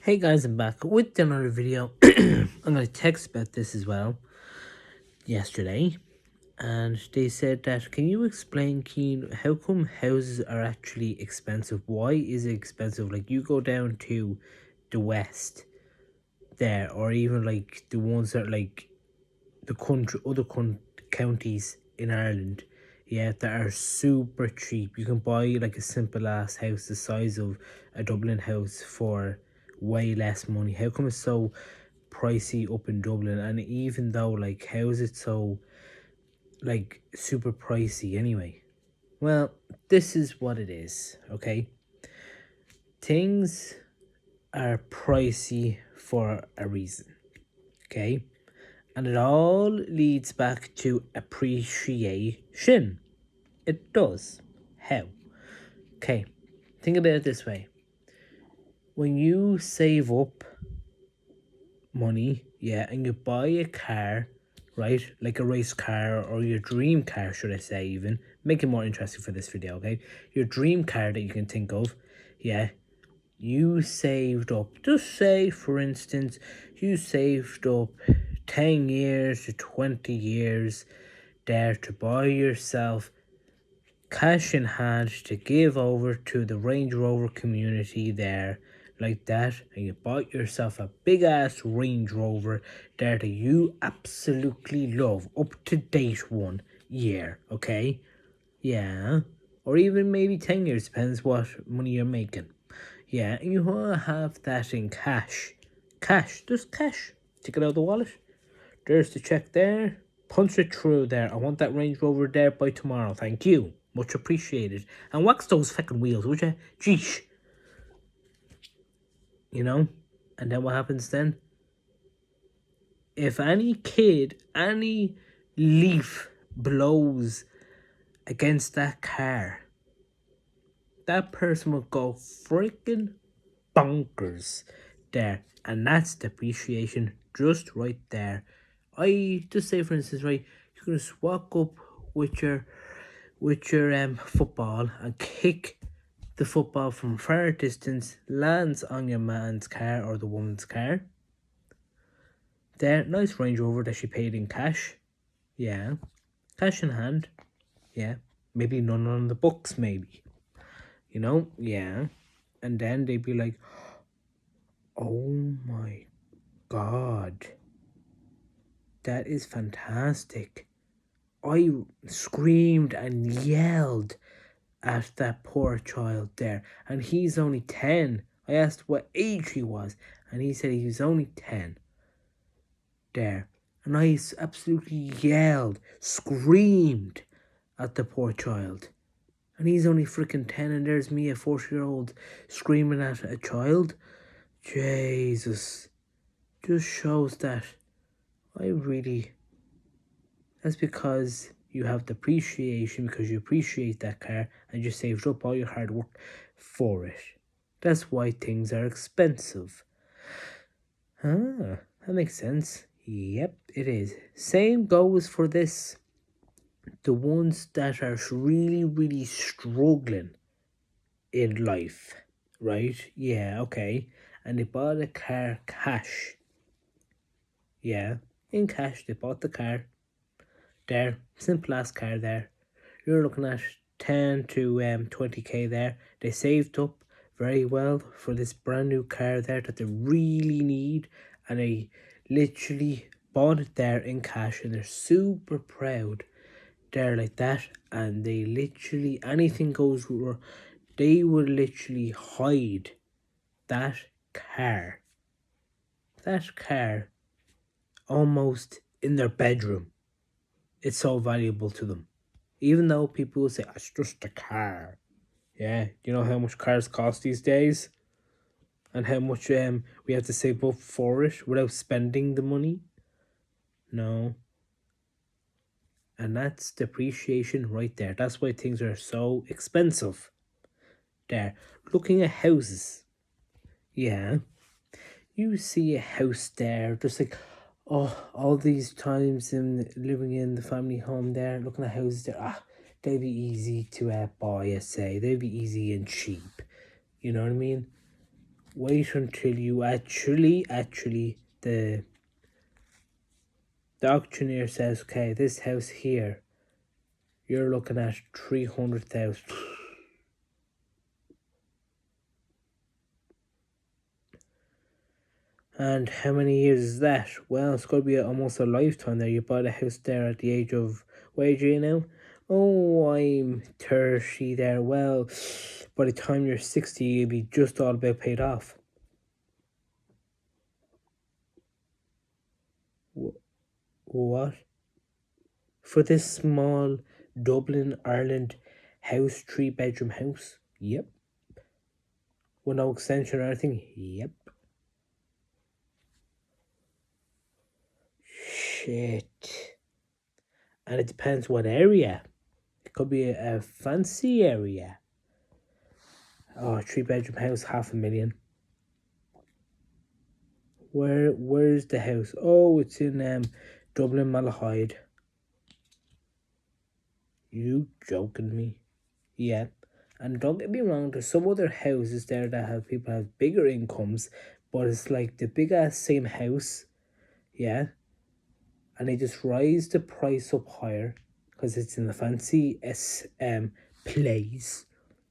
Hey guys, I'm back with another video. I'm gonna text about this as well yesterday, and they said that can you explain, Keen, how come houses are actually expensive? Why is it expensive? Like you go down to the west there, or even like the ones that like the country, counties in Ireland, yeah, that are super cheap. You can buy like a simple ass house the size of a Dublin house for way less money. How come it's so pricey up in Dublin? And even though, like, how is it so like super pricey anyway? Well, this is what it is, okay? Things are pricey for a reason, okay? And it all leads back to appreciation. It does. How? Okay, think about it this way. When you save up money, yeah, and you buy a car, right? Like a race car or your dream car, should I say, even. Make it more interesting for this video, okay? Your dream car that you can think of, yeah, you saved up. Just say, for instance, you saved up 10 years to 20 years there to buy yourself cash in hand to give over to the Range Rover community there, like that, and you bought yourself a big ass Range Rover there that you absolutely love, up to date one year, okay? Yeah, or even maybe 10 years, depends what money you're making. Yeah, and you want to have that in cash. Cash, just cash. Take it out of the wallet. There's the check there. Punch it through there. I want that Range Rover there by tomorrow. Thank you. Much appreciated. And wax those fucking wheels, would you? Jeesh. You know? And then what happens then? If any kid, any leaf blows against that car, that person will go freaking bonkers there. And that's depreciation just right there. I just say, for instance, right, you can just walk up with your football and kick the football from far distance, lands on your man's car or the woman's car. There, nice Range Rover that she paid in cash. Yeah, cash in hand. Yeah, maybe none on the books, maybe. You know, yeah. And then they'd be like, oh my god, that is fantastic. I screamed and yelled at that poor child there, and he's only 10. I asked what age he was, and he said he was only 10 there. And I absolutely yelled, screamed at the poor child. And he's only freaking 10, and there's me, a 40-year-old, screaming at a child. Jesus. Just shows that I really. That's because you have the appreciation, because you appreciate that car and you saved up all your hard work for it. That's why things are expensive. Ah, that makes sense. Yep, it is. Same goes for this. The ones that are really, really struggling in life, right? Yeah, okay. And they bought a car cash. Yeah, in cash, they bought the car. There, simple ass car there. You're looking at 10 to 20k there. They saved up very well for this brand new car there that they really need, and they literally bought it there in cash, and they're super proud there like that. And they literally, anything goes wrong, they would literally hide that car almost in their bedroom. It's so valuable to them. Even though people will say, it's just a car. Yeah, you know how much cars cost these days? And how much we have to save up for it without spending the money? No. And that's depreciation right there. That's why things are so expensive. There. Looking at houses. Yeah. You see a house there, just like, oh, all these times in living in the family home there, looking at houses there, they'd be easy to buy, I say. They'd be easy and cheap. You know what I mean? Wait until you actually, the auctioneer says, okay, this house here, you're looking at 300,000. And how many years is that? Well, it's going to be almost a lifetime there. You bought a house there at the age of, what age are you now? Oh, I'm 30 there. Well, by the time you're 60, you'll be just all about paid off. What? For this small Dublin, Ireland house, 3-bedroom house? Yep. With no extension or anything? Yep. Shit. And it depends what area. It could be a fancy area. Oh, 3-bedroom house, 500,000. Where's the house? Oh, it's in Dublin, Malahide. You joking me? Yeah. And don't get me wrong, there's some other houses there that have people have bigger incomes, but it's like the big ass same house, yeah. And they just rise the price up higher because it's in a fancy place,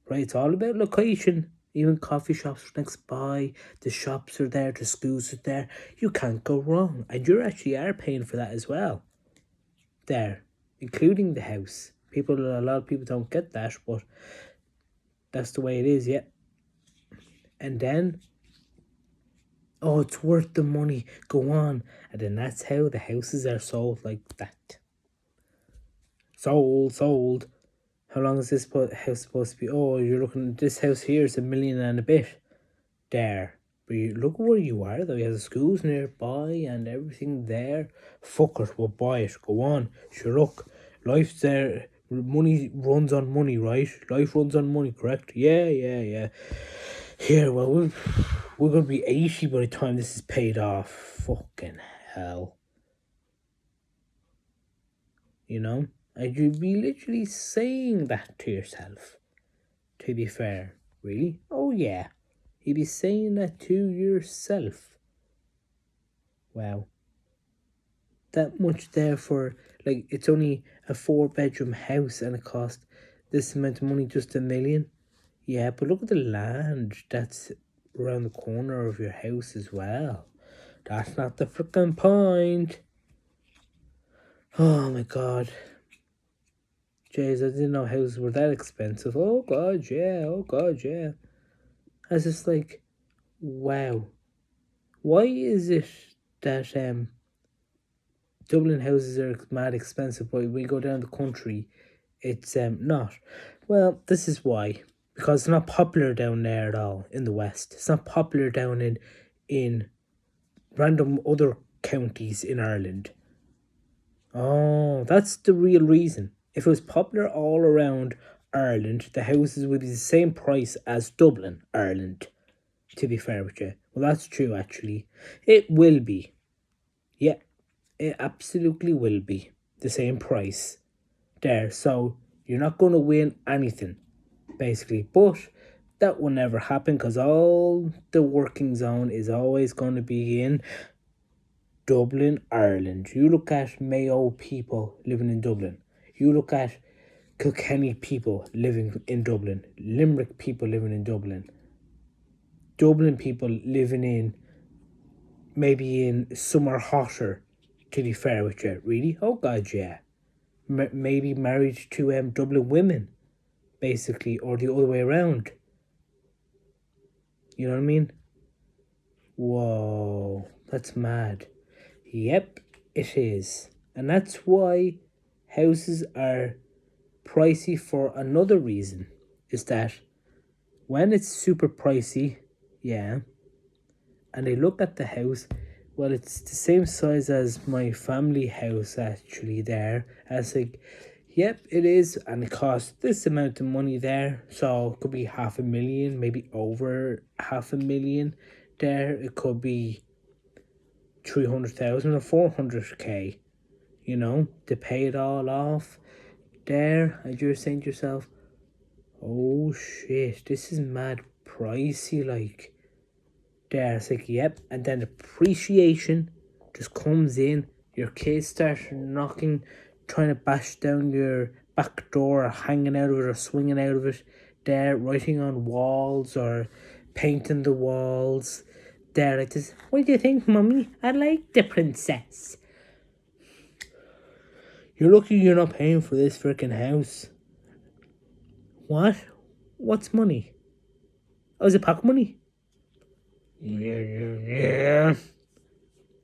right? It's all about location. Even coffee shops are next by, the shops are there, the schools are there. You can't go wrong, and you actually are paying for that as well. There, including the house. A lot of people don't get that, but that's the way it is, yeah. And then, oh, it's worth the money. Go on, and then that's how the houses are sold like that. Sold. How long is this house supposed to be? Oh, you're looking at this house here. It's 1 million and a bit. There. But look where you are though. You have the schools nearby and everything there. Fuck it, we'll buy it. Go on. Sure, look. Life's there. Money runs on money, right? Life runs on money, correct? Yeah. Here, well, we're going to be 80 by the time this is paid off. Fucking hell. You know? And you'd be literally saying that to yourself, to be fair. Really? Oh, yeah. You'd be saying that to yourself. Wow. That much there for, like, it's only a 4-bedroom house and it cost this amount of money, just 1 million. Yeah, but look at the land that's around the corner of your house as well. That's not the freaking point. Oh my god. Jeez, I didn't know houses were that expensive. Oh god, yeah. I was just like, wow. Why is it that Dublin houses are mad expensive, but when you go down the country, it's not? Well, this is why. Because it's not popular down there at all in the west. It's not popular down in random other counties in Ireland. Oh, that's the real reason. If it was popular all around Ireland, the houses would be the same price as Dublin, Ireland, to be fair with you. Well, that's true, actually. It will be. Yeah, it absolutely will be the same price there. So you're not going to win anything, basically. But that will never happen because all the working zone is always going to be in Dublin, Ireland. You look at Mayo people living in Dublin. You look at Kilkenny people living in Dublin. Limerick people living in Dublin. Dublin people living in maybe in somewhere hotter, to be fair with you. Really? Oh god, yeah. Maybe married to Dublin women, basically, or the other way around. You know what I mean? Whoa, that's mad. Yep, it is. And that's why houses are pricey for another reason. Is that when it's super pricey, yeah, and they look at the house, well, it's the same size as my family house actually there. As like, yep, it is, and it costs this amount of money there. So it could be 500,000, maybe over 500,000 there. It could be 300,000 or 400k, you know, to pay it all off there. And you're saying to yourself, oh shit, this is mad pricey, like. There, it's like, yep. And then appreciation just comes in. Your kids start knocking, trying to bash down your back door, or hanging out of it, or swinging out of it. There, writing on walls, or painting the walls. There, like this. What do you think, Mummy? I like the princess. You're lucky you're not paying for this freaking house. What? What's money? Oh, is it pocket money? Yeah.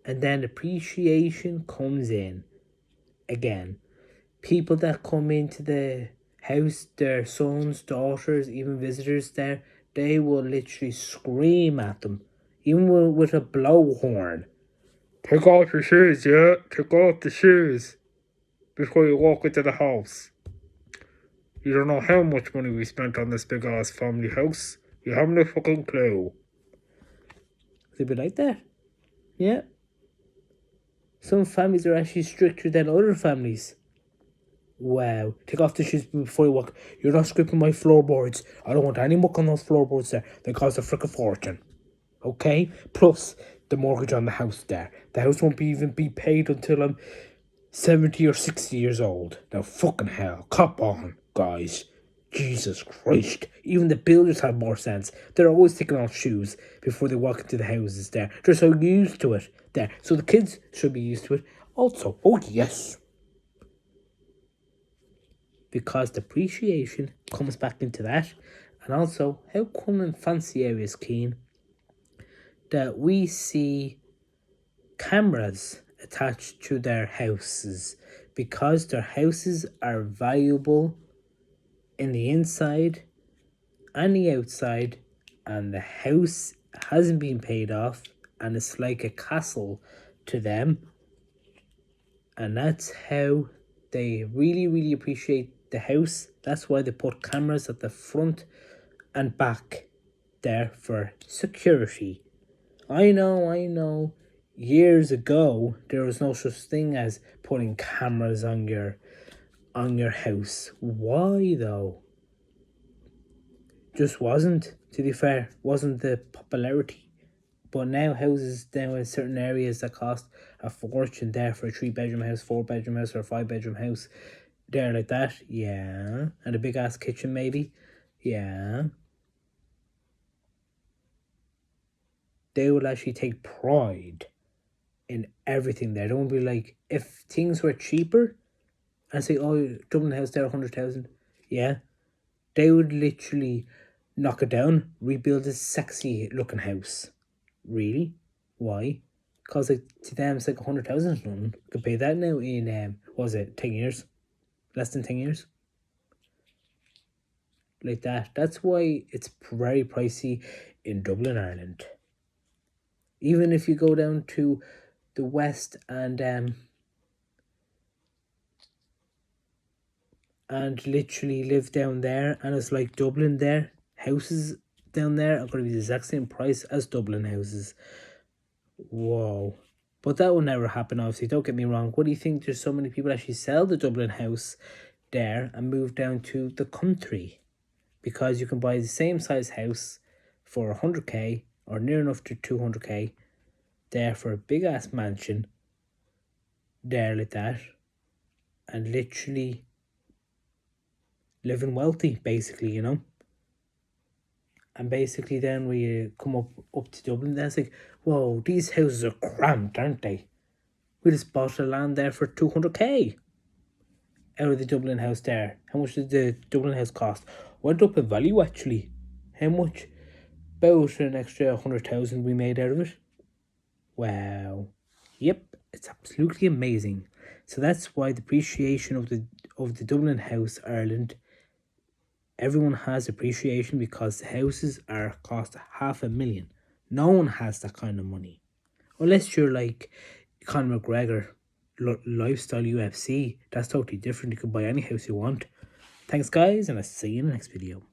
And then appreciation comes in again. People that come into the house, their sons, daughters, even visitors there, they will literally scream at them, even with a blowhorn. Take off your shoes, yeah? Take off the shoes before you walk into the house. You don't know how much money we spent on this big ass family house. You haven't a fucking clue. They'd be like that. Yeah. Some families are actually stricter than other families. Wow. Take off the shoes before you walk. You're not scraping my floorboards. I don't want any muck on those floorboards there. They cost a frickin' fortune. Okay? Plus the mortgage on the house there. The house won't even be paid until I'm 70 or 60 years old. Now fucking hell. Cop on, guys. Jesus Christ. Even the builders have more sense. They're always taking off shoes before they walk into the houses there. They're so used to it there. So the kids should be used to it also. Oh yes. Because depreciation comes back into that. And also, how come in fancy areas, Keen, that we see cameras attached to their houses because their houses are valuable in the inside and the outside, and the house hasn't been paid off and it's like a castle to them, and that's how they really appreciate the house. That's why they put cameras at the front and back there for security. I know years ago there was no such thing as putting cameras on your house. Why though? Just wasn't, to be fair, wasn't the popularity. But now houses now in certain areas that cost a fortune there for a 3-bedroom house, 4-bedroom house, or a 5-bedroom house, there like that, yeah. And a big ass kitchen maybe, yeah. They will actually take pride in everything there. They won't be like, if things were cheaper and say, oh, Dublin house there 100,000, yeah, they would literally knock it down, rebuild a sexy looking house. Really? Why? Because like, to them it's like 100,000 is nothing. You could pay that now in what was it, 10 years? Less than 10 years? Like that. That's why it's very pricey in Dublin, Ireland. Even if you go down to the west and literally live down there, and it's like Dublin there, houses down there are going to be the exact same price as Dublin houses. Whoa. But that will never happen, obviously. Don't get me wrong. What do you think there's so many people actually sell the Dublin house there and move down to the country? Because you can buy the same size house for 100k or near enough to 200k there for a big ass mansion there like that, and literally living wealthy, basically, you know. And basically then when you come up to Dublin, then it's like, whoa, these houses are cramped, aren't they? We just bought a land there for 200k out of the Dublin house there. How much did the Dublin house cost? Went up in value actually. How much? About an extra 100,000 we made out of it. Wow. Yep, it's absolutely amazing. So that's why the appreciation of the Dublin house, Ireland, everyone has appreciation because the houses are cost 500,000. No one has that kind of money. Unless you're like Conor McGregor, lifestyle UFC. That's totally different. You can buy any house you want. Thanks guys, and I'll see you in the next video.